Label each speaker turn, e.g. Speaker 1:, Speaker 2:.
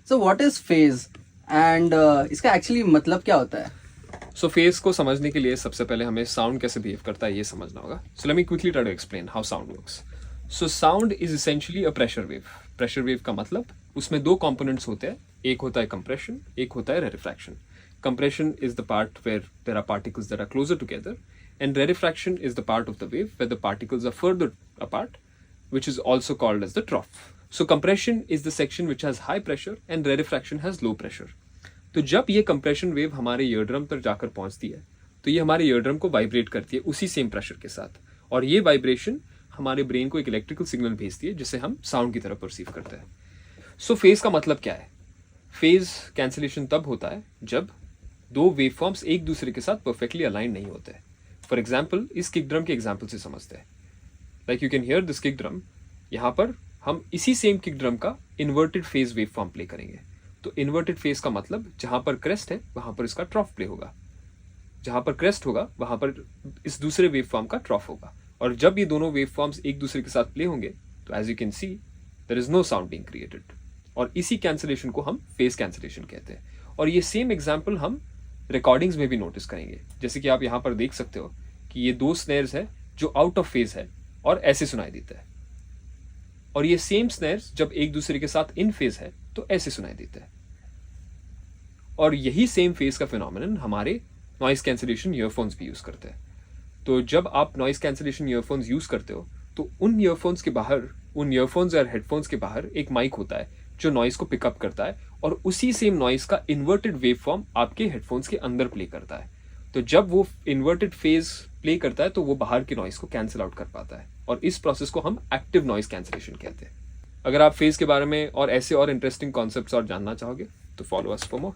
Speaker 1: So what is phase and इसका actually मतलब क्या होता है?
Speaker 2: सो फेज को समझने के लिए सबसे पहले हमें साउंड कैसे बिहेव करता है ये समझना होगा. So let me quickly try to explain how sound works. So sound is essentially a pressure wave. Pressure wave का मतलब उसमें दो कंपोनेंट्स होते हैं. एक होता है कंप्रेशन, एक होता है rarefaction. Compression is the part where there are particles that are closer together, and rarefaction is the part of the wave where the particles are further apart, which is also called as the trough. So compression is the section which has high pressure and rarefaction has low pressure. तो जब ये compression wave हमारे eardrum पर जाकर पहुंचती है तो ये हमारे ईयरड्रम को वाइब्रेट करती है उसी सेम प्रेशर के साथ, और ये वाइब्रेशन हमारे ब्रेन को एक इलेक्ट्रिकल सिग्नल भेजती है जिसे हम साउंड की तरह परसीव करते हैं. सो फेज का मतलब क्या है? फेज कैंसिलेशन तब होता है जब दो वेव फॉर्म्स एक दूसरे के साथ परफेक्टली अलाइन नहीं होते. फॉर एग्जाम्पल इस किक ड्रम के एग्जाम्पल से समझते हैं. Like you can hear this kick drum. यहाँ पर हम इसी सेम किक ड्रम का inverted phase wave form play करेंगे. तो इन्वर्टेड फेज का मतलब जहां पर क्रेस्ट है वहां पर इसका ट्रॉफ प्ले होगा, जहां पर क्रेस्ट होगा वहां पर इस दूसरे वेव फॉर्म का ट्रॉफ होगा. और जब ये दोनों वेव फॉर्म्स एक दूसरे के साथ प्ले होंगे तो as you can see there is no sound being created, और इसी कैंसिलेशन को हम फेज कैंसिलेशन कहते हैं. और ये सेम एग्जाम्पल हम रिकॉर्डिंग्स में भी नोटिस करेंगे. जैसे कि आप यहाँ पर देख सकते हो कि ये दो स्नेयर्स है जो आउट ऑफ फेज है और ऐसे सुनाई देता है, और ये सेम स्नेयर्स जब एक दूसरे के साथ इन फेज है तो ऐसे सुनाई देता है. और यही सेम फेज का फिनोमिनन हमारे नॉइस कैंसिलेशन ईयरफोन्स भी यूज करते हैं. तो जब आप नॉइस कैंसिलेशन ईयरफोन्स यूज करते हो तो उन ईयरफोन्स के बाहर, उन ईयरफोन्स और हेडफोन्स के बाहर एक माइक होता है जो नॉइस को पिकअप करता है, और उसी सेम नॉइस का इन्वर्टेड वेव फॉर्म आपके हेडफोन्स के अंदर प्ले करता है. तो जब वो इन्वर्टेड फेज प्ले करता है तो वो बाहर की नॉइस को कैंसिल आउट कर पाता है, और इस प्रोसेस को हम एक्टिव नॉइस कैंसिलेशन कहते हैं. अगर आप फेज के बारे में और ऐसे और इंटरेस्टिंग कॉन्सेप्ट्स और जानना चाहोगे तो फॉलो अस फॉर मोर.